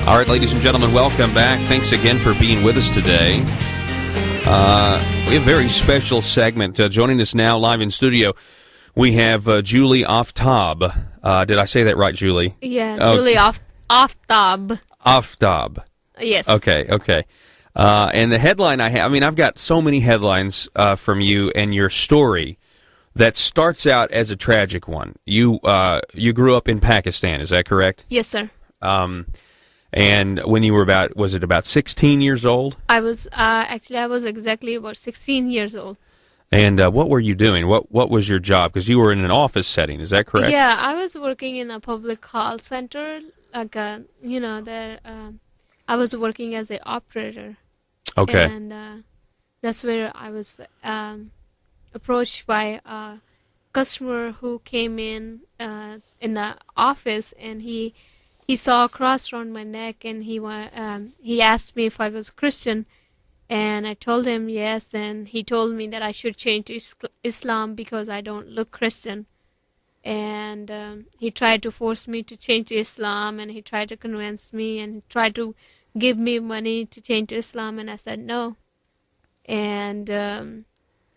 All right, ladies and gentlemen, welcome back. Thanks again for being with us today. We have a very special segment. Joining us now live in studio, we have Julie Aftab. Did I say that right, Julie? Yeah, Julie Aftab. Aftab. Yes. Okay. And the headline I've got so many headlines from you and your story that starts out as a tragic one. You grew up in Pakistan, is that correct? Yes, sir. And when you were about 16 years old? I was exactly about 16 years old. And what were you doing? What was your job? Because you were in an office setting, is that correct? Yeah, I was working in a public call center, I was working as an operator. Okay. And that's where I was approached by a customer who came in the office, and he saw a cross around my neck, and he asked me if I was Christian, and I told him yes, and he told me that I should change to Islam because I don't look Christian. And he tried to force me to change to Islam, and he tried to convince me and tried to give me money to change to Islam, and I said no. And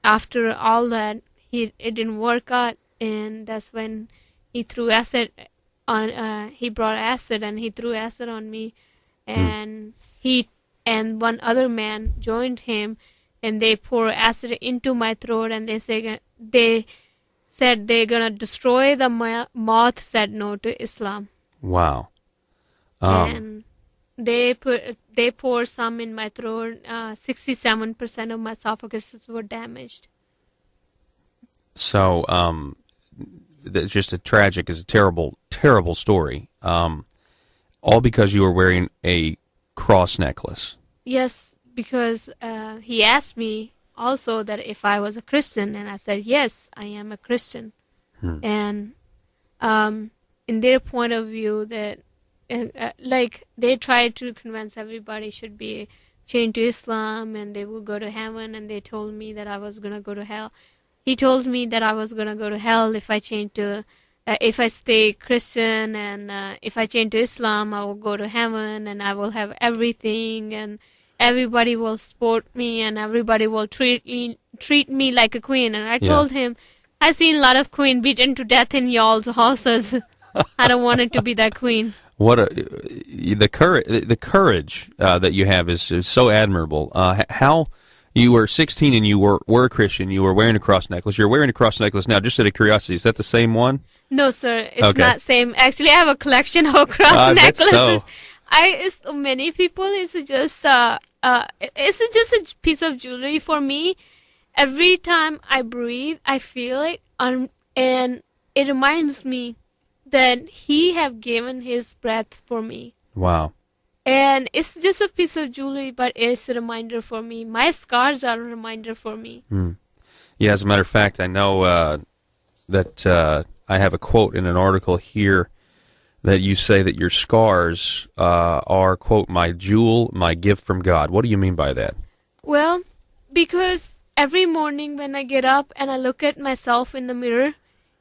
after all that, it didn't work out, and that's when he threw acid on. He brought acid and he threw acid on me, and he and one other man joined him, and they poured acid into my throat, and they said they're gonna destroy the mouth. Said no to Islam. Wow. And they poured some in my throat. 67% of my esophagus were damaged. So, it's just a terrible, terrible story. All because you were wearing a cross necklace. Yes, because he asked me also that if I was a Christian, and I said yes, I am a Christian. And in their point of view, that they tried to convince everybody should be changed to Islam and they will go to heaven, and they told me that I was gonna go to hell. He told me that I was gonna go to hell if I change to, if I stay Christian, and if I change to Islam, I will go to heaven and I will have everything, and everybody will support me, and everybody will treat me like a queen. And I told him, I've seen a lot of queen beaten to death in y'all's houses. I don't want it to be that queen. The courage that you have is so admirable. How you were 16 and you were a Christian, you were wearing a cross necklace. You're wearing a cross necklace now. Just out of curiosity, is that the same one? No, sir. It's not same. Actually, I have a collection of cross necklaces. So. Many people. It's just a piece of jewelry for me. Every time I breathe, I feel it, and it reminds me that He have given His breath for me. Wow. And it's just a piece of jewelry, but it's a reminder for me. My scars are a reminder for me. Yeah, as a matter of fact, I know that I have a quote in an article here that you say that your scars are, quote, my jewel, my gift from God. What do you mean by that? Well, because every morning when I get up and I look at myself in the mirror,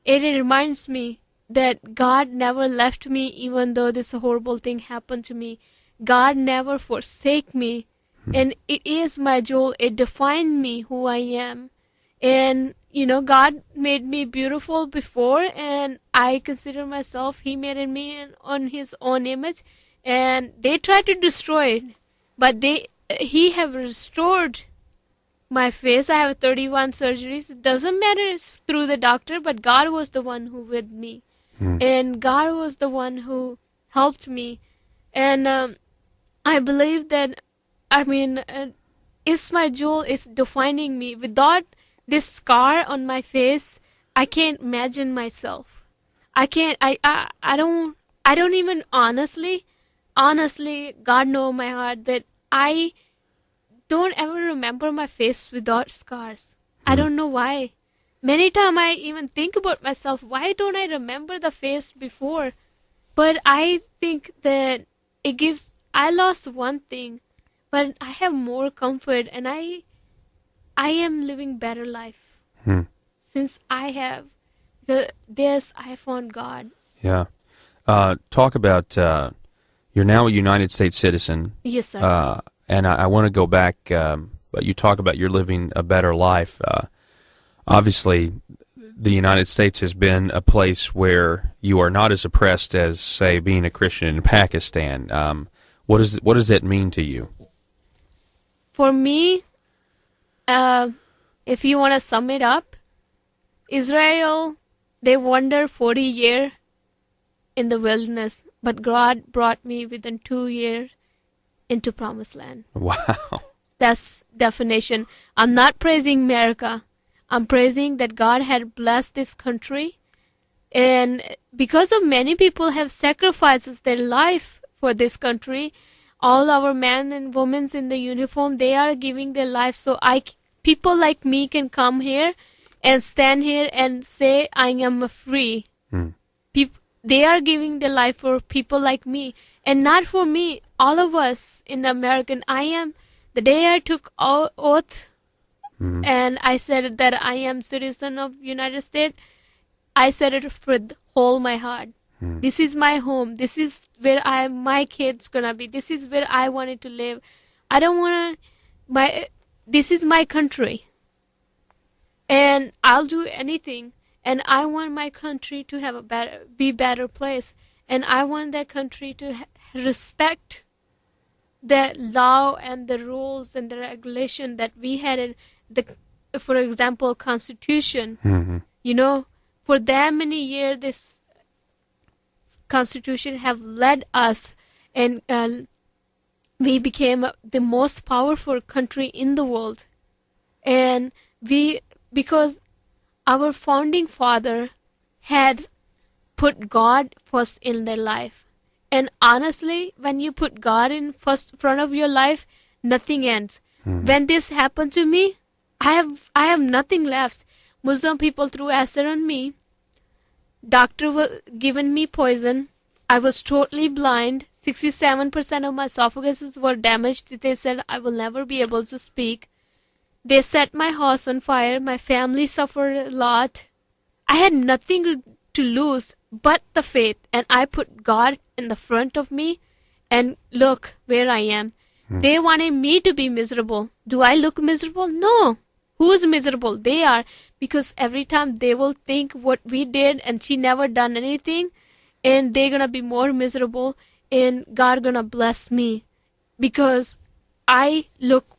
it reminds me that God never left me, even though this horrible thing happened to me. God never forsake me, and it is my jewel. It defined me, who I am. And, God made me beautiful before, and I consider myself, He made me on His own image, and they tried to destroy it, but He have restored my face. I have 31 surgeries. It doesn't matter it's through the doctor, but God was the one who with me. And God was the one who helped me. And I believe that, it's my jewel, it's defining me. Without this scar on my face, I can't imagine myself. I don't even honestly, God knows my heart, that I don't ever remember my face without scars. I don't know why. Many times I even think about myself, why don't I remember the face before? But I think that I lost one thing, but I have more comfort, and I am living better life since I have I found God. Yeah. Talk about You're now a United States citizen. Yes, sir. And I want to go back, but you talk about you're living a better life. Obviously, the United States has been a place where you are not as oppressed as, say, being a Christian in Pakistan. What does that mean to you? For me, if you want to sum it up, Israel, they wandered 40 years in the wilderness, but God brought me within 2 years into Promised Land. Wow. That's definition. I'm not praising America. I'm praising that God had blessed this country. And because of many people have sacrificed their life for this country, all our men and women in the uniform, they are giving their life so people like me can come here and stand here and say, I am free. They are giving their life for people like me, and not for me. All of us in American, the day I took oath and I said that I am citizen of United States, I said it with whole my heart. This is my home. This is where my kids gonna be. This is where I wanted to live. I don't wanna this is my country, and I'll do anything. And I want my country to have be better place, and I want that country to respect the law and the rules and the regulation that we had in for example, Constitution. You know, for that many years, this Constitution have led us, and we became the most powerful country in the world, and because our founding father had put God first in their life. And honestly, when you put God in front of your life, nothing ends. When this happened to me, I have nothing left. Muslim people threw acid on me. Doctor was given me poison. I was totally blind. 67% of my esophaguses were damaged. They said I will never be able to speak. They set my house on fire. My family suffered a lot. I had nothing to lose but the faith. And I put God in the front of me. And look where I am. They wanted me to be miserable. Do I look miserable? No. Who's miserable? They are. Because every time they will think what we did and she never done anything. And they're going to be more miserable. And God going to bless me. Because I look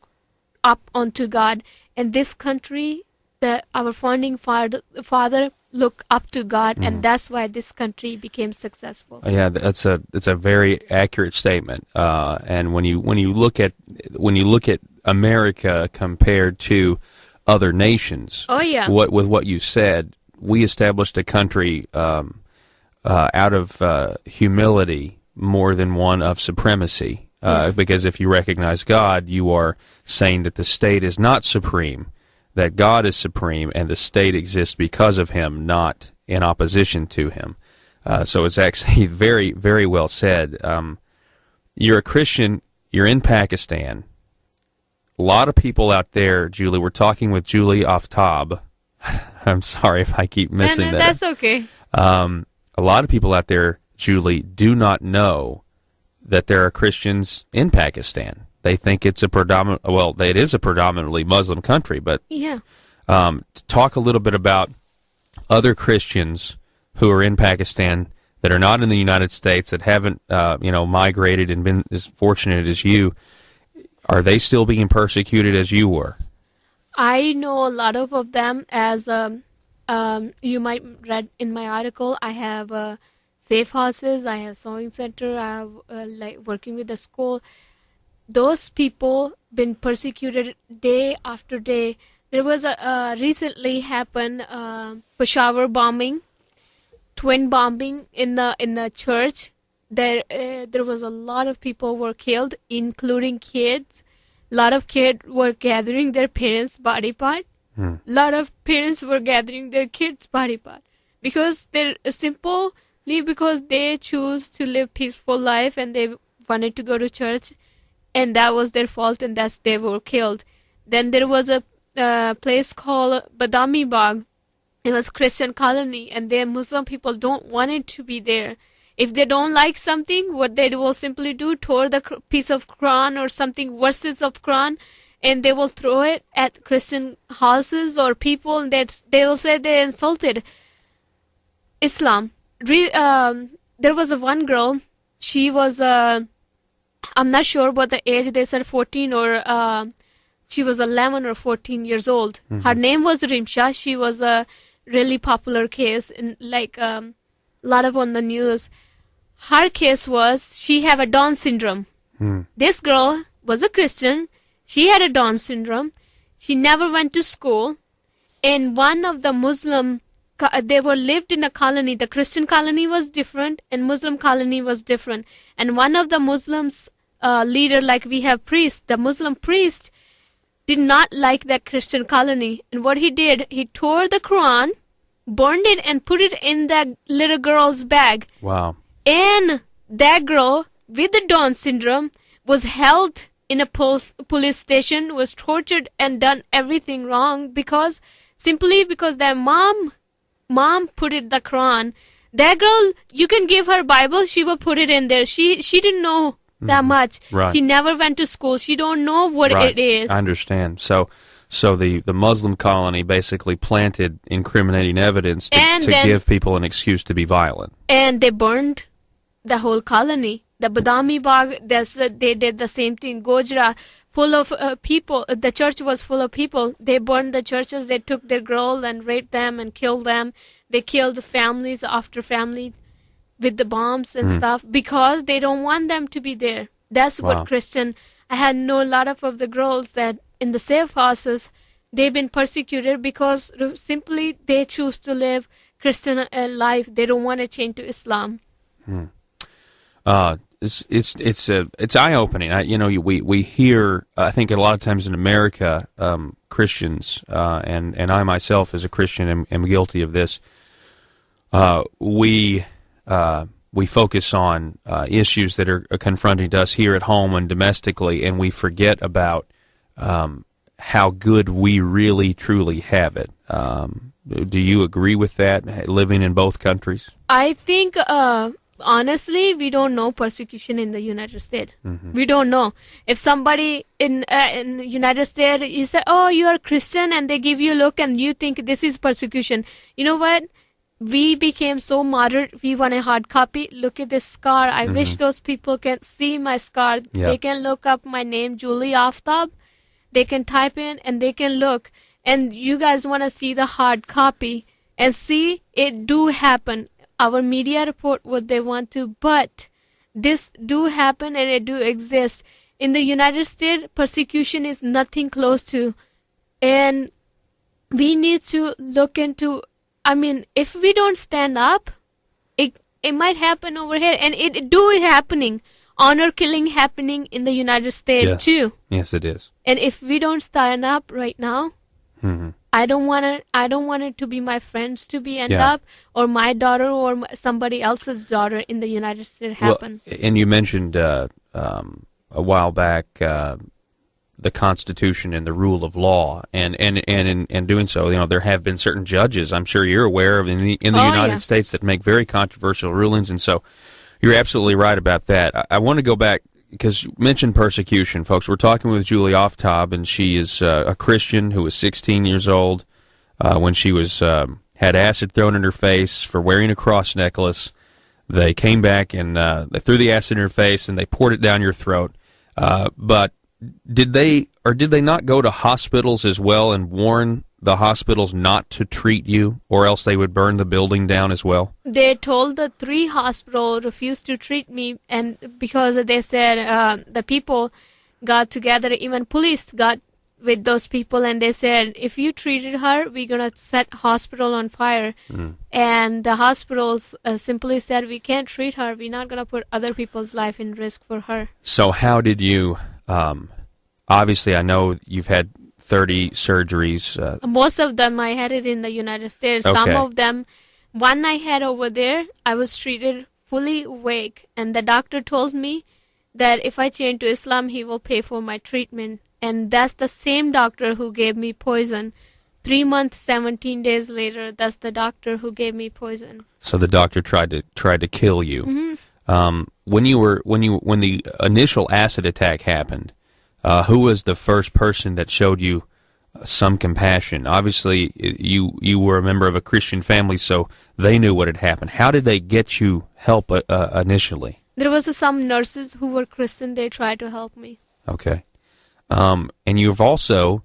up onto God, and this country, our founding father looked up to God, and that's why this country became successful. Yeah, it's a very accurate statement. And when you look at America compared to other nations, with what you said, we established a country out of humility more than one of supremacy. Yes. Because if you recognize God, you are saying that the state is not supreme, that God is supreme, and the state exists because of Him, not in opposition to Him. So it's actually very, very well said. You're a Christian, you're in Pakistan. A lot of people out there, Julie, we're talking with Julie Aftab. I'm sorry if I keep missing that. That's okay. A lot of people out there, Julie, do not know that there are Christians in Pakistan. They think it's it is a predominantly Muslim country, but talk a little bit about other Christians who are in Pakistan that are not in the United States, that haven't migrated and been as fortunate as you. Are they still being persecuted as you were? I know a lot of them. As you might read in my article, I have safe houses, I have sewing center, I have working with the school. Those people been persecuted day after day. There was a recently happened Peshawar bombing, twin bombing in the church. There was a lot of people were killed, including kids. A lot of kids were gathering their parents' body part. A lot of parents were gathering their kids' body part because they're simple. Because they choose to live peaceful life and they wanted to go to church, and that was their fault, and they were killed. Then there was a place called Badami Bagh. It was Christian colony, and the Muslim people don't want it to be there. If they don't like something, what they will simply do, tore the piece of Quran or something, verses of Quran, and they will throw it at Christian houses or people, and they will say they insulted Islam. There was one girl, she was, I'm not sure what the age, they said 14 or she was 11 or 14 years old. Her name was Rimsha. She was a really popular case, in like a lot of on the news. Her case was she had a Down syndrome. This girl was a Christian. She had a Down syndrome. She never went to school. And one of the Muslim, they were lived in a colony. The Christian colony was different and Muslim colony was different. And one of the Muslims leader, like we have priest, the Muslim priest did not like that Christian colony. And what he did, he tore the Quran, burned it, and put it in that little girl's bag. Wow. And that girl with the Down syndrome was held in a police station, was tortured and done everything wrong simply because their mom put it the Quran. That girl, you can give her Bible, she will put it in there. She didn't know that much. Right. She never went to school. She don't know what it is. I understand. So the Muslim colony basically planted incriminating evidence to give people an excuse to be violent. And they burned the whole colony. The Badami Bagh, they did the same thing. Gojra, full of people. The church was full of people. They burned the churches. They took their girls and raped them and killed them. They killed families after family with the bombs and stuff because they don't want them to be there. That's what Christian. I had know a lot of the girls that in the safe houses, they've been persecuted because simply they choose to live Christian life. They don't want to change to Islam. It's eye-opening. We hear, I think a lot of times in America, Christians, and I myself as a Christian am guilty of this. We focus on issues that are confronting us here at home and domestically, and we forget about how good we really truly have it. Do you agree with that, living in both countries? I think, honestly, we don't know persecution in the United States. We don't know. If somebody in the United States, you say, oh, you are Christian, and they give you a look and you think this is persecution. You know what? We became so moderate. We want a hard copy. Look at this scar. I wish those people can see my scar. Yep. They can look up my name, Julie Aftab. They can type in and they can look. And you guys want to see the hard copy and see it do happen. Our media report what they want to, but this do happen and it do exist. In the United States, persecution is nothing close to. And we need to look into, if we don't stand up, it might happen over here. And it do happening. Honor killing happening in the United States too. Yes, it is. And if we don't stand up right now, I don't want it to be my friends to be end up, or my daughter, or somebody else's daughter in the United States happen. Well, and you mentioned a while back the Constitution and the rule of law, and in doing so, there have been certain judges, I'm sure you're aware of, in the United States that make very controversial rulings, and so you're absolutely right about that. I want to go back, because you mentioned persecution, folks. We're talking with Julie Aftab, and she is a Christian who was 16 years old when she was had acid thrown in her face for wearing a cross necklace. They came back and they threw the acid in her face, and they poured it down your throat. But did they not go to hospitals as well and warn the hospitals not to treat you, or else they would burn the building down as well? They told the 3 hospitals refused to treat me, and because they said the people got together, even police got with those people, and they said, if you treated her, we're going to set hospital on fire. And the hospitals simply said, we can't treat her. We're not going to put other people's life in risk for her. So how did you, obviously I know you've had 30 surgeries. Most of them I had it in the United States. Okay. Some of them, one I had over there, I was treated fully awake, and the doctor told me that if I change to Islam, he will pay for my treatment. And that's the same doctor who gave me poison. 3 months, 17 days later, that's the doctor who gave me poison. So the doctor tried to kill you. When the initial acid attack happened, who was the first person that showed you some compassion? Obviously, you were a member of a Christian family, so they knew what had happened. How did they get you help initially? There was some nurses who were Christian. They tried to help me. Okay. And you've also,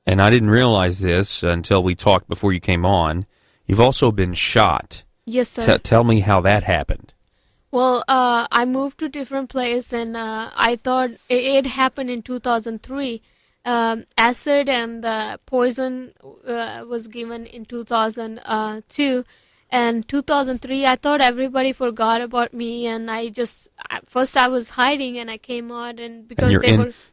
and I didn't realize this until we talked before you came on, you've also been shot. Yes, sir. Tell me how that happened. Well, I moved to a different place, and I thought it happened in 2003. Acid and the poison was given in 2002. And 2003, I thought everybody forgot about me, and first I was hiding, and I came out, and because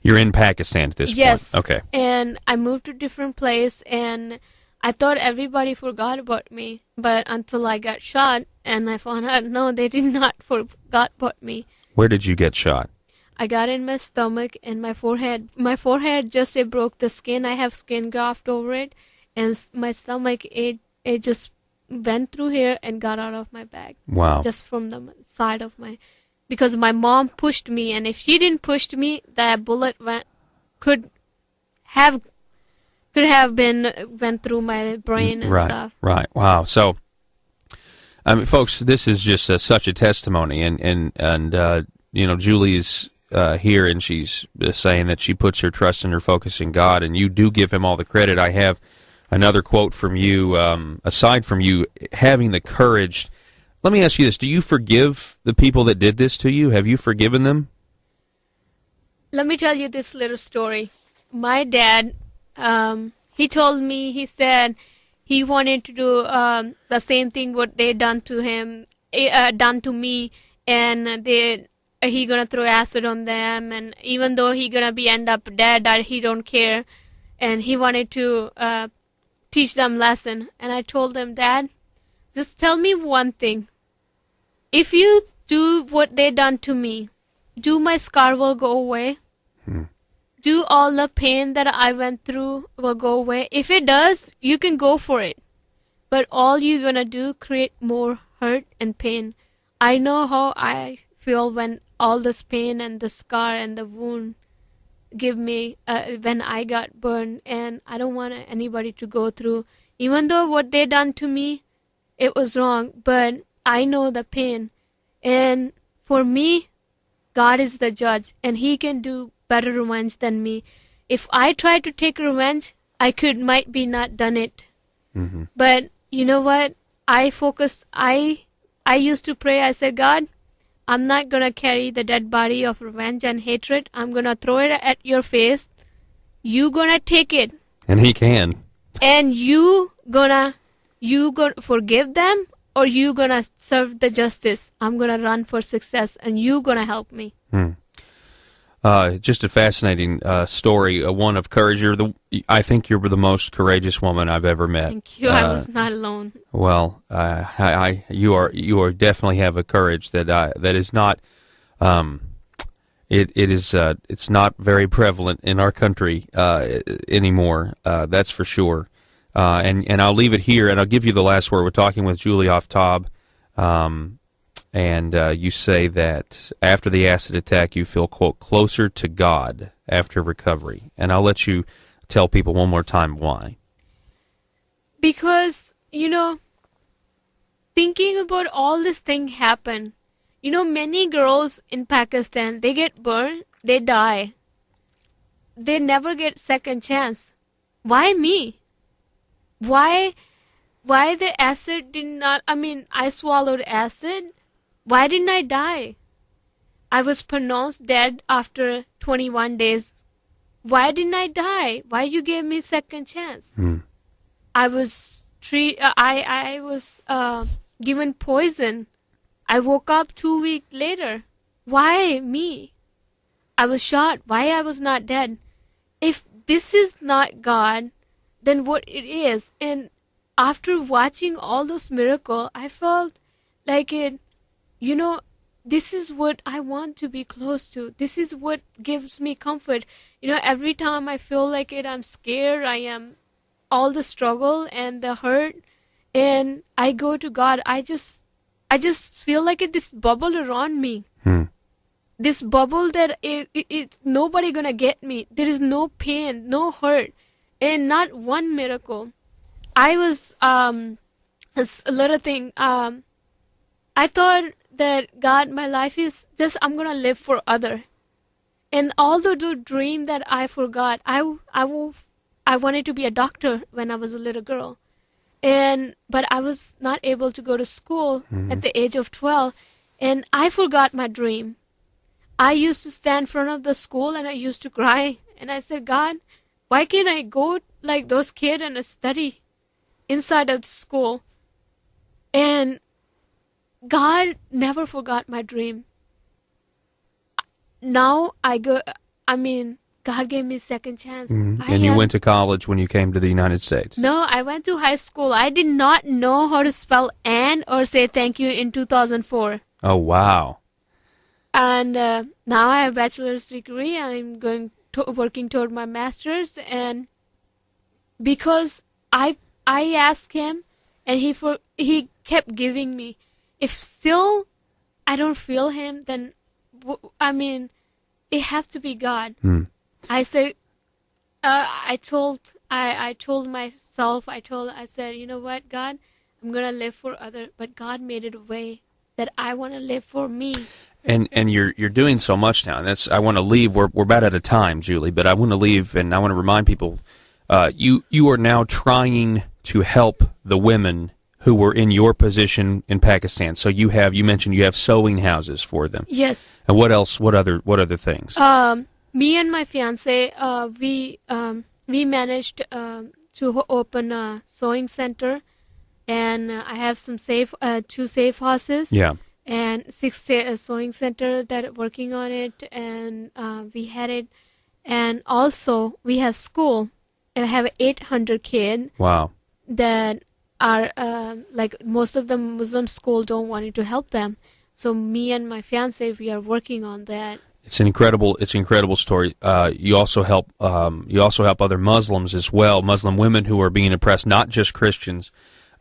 you're in Pakistan at this point. Yes. Okay. And I moved to a different place, and I thought everybody forgot about me, but until I got shot, and I found out, no, they did not forgot about me. Where did you get shot? I got in my stomach and my forehead. My forehead just, it broke the skin. I have skin graft over it, and my stomach, it just went through here and got out of my back. Wow. Just from the side of because my mom pushed me, and if she didn't push me, that bullet could have went through my brain and stuff. Right. Wow. So, I mean, folks, this is just such a testimony, and Julie's here, and she's saying that she puts her trust and her focus in God, and you do give Him all the credit. I have another quote from you. Aside from you having the courage, let me ask you this: do you forgive the people that did this to you? Have you forgiven them? Let me tell you this little story. My dad, he told me, he said he wanted to do the same thing what they done to him, done to me, and he gonna throw acid on them, and even though he gonna end up dead, he don't care, and he wanted to teach them lesson. And I told him, Dad, just tell me one thing. If you do what they done to me, do my scar will go away? Do all the pain that I went through will go away? If it does, you can go for it. But all you're gonna do, create more hurt and pain. I know how I feel when all this pain and the scar and the wound give me when I got burned, and I don't want anybody to go through. Even though what they done to me, it was wrong, but I know the pain. And for me, God is the judge, and He can do better revenge than me. If I try to take revenge, might be not done it. Mm-hmm. But you know what? I used to pray. I said, God, I'm not going to carry the dead body of revenge and hatred. I'm going to throw it at your face. You going to take it. And He can. And you gonna forgive them, or you going to serve the justice. I'm going to run for success, and you going to help me. Just a fascinating story, one of courage. I think you're the most courageous woman I've ever met. Thank you. I was not alone. Well, you definitely have a courage that is not. It's not very prevalent in our country anymore. That's for sure. And I'll leave it here, and I'll give you the last word. We're talking with Julie Aftab. And you say that after the acid attack, you feel, quote, closer to God after recovery. And I'll let you tell people one more time why. Because, thinking about all this thing happen, many girls in Pakistan, they get burned, they die. They never get second chance. Why me? Why the acid did not, I swallowed acid. Why didn't I die? I was pronounced dead after 21 days. Why didn't I die? Why you gave me second chance? I was given poison. I woke up 2 weeks later. Why me? I was shot. Why I was not dead? If this is not God, then what it is? And after watching all those miracles, I felt like this is what I want to be close to. This is what gives me comfort. Every time I feel like I'm scared, I am all the struggle and the hurt, and I go to God. I just I just feel like this bubble around me. This bubble that it's nobody gonna get me. There is no pain, no hurt, and not one miracle. I was this little thing. I thought that God, my life is just I'm gonna live for other, and although the dream that I forgot, I wanted to be a doctor when I was a little girl, but I was not able to go to school at the age of 12, and I forgot my dream. I used to stand in front of the school and I used to cry, and I said, God, why can't I go like those kids and study inside of the school? And God never forgot my dream. Now God gave me a second chance. And you went to college when you came to the United States? No, I went to high school. I did not know how to spell and or say thank you in 2004. Oh, wow. And now I have a bachelor's degree. I'm working toward my master's, and because I asked him, and he kept giving me. If still I don't feel him, then it has to be God. I said, I told myself, I said, you know what, God, I'm gonna live for other, but God made it a way that I want to live for me. And you're doing so much now. And I want to leave. We're about out of time, Julie. But I want to leave, and I want to remind people, you are now trying to help the women who were in your position in Pakistan. So you mentioned you have sewing houses for them. Yes. And what else? What other things? Me and my fiance, we managed to open a sewing center, and I have some two safe houses. Yeah. And 6 sewing center that are working on it, and we had it, and also we have school, and I have 800 kids. Wow. That are like most of the Muslim school don't want to help them, so me and my fiance, we are working on that. It's an incredible story. You also help other Muslims as well, Muslim women who are being oppressed, not just Christians.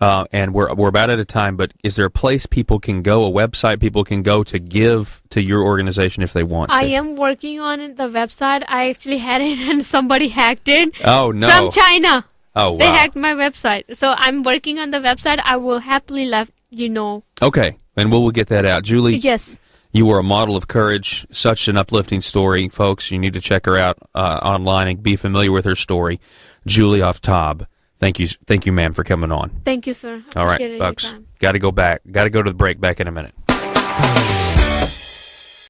And we're about out of time, but is there a place people can go, a website people can go to give to your organization if they want to? I am working on the website. I actually had it and somebody hacked it. Oh, no. From China. Oh, wow. They hacked my website. So I'm working on the website. I will happily let you know. Okay, and we'll get that out. Julie? Yes. You were a model of courage, such an uplifting story. Folks, you need to check her out online and be familiar with her story. Julie Aftab. Thank you, ma'am, for coming on. Thank you, sir. All right, folks. Got to go to the break. Back in a minute.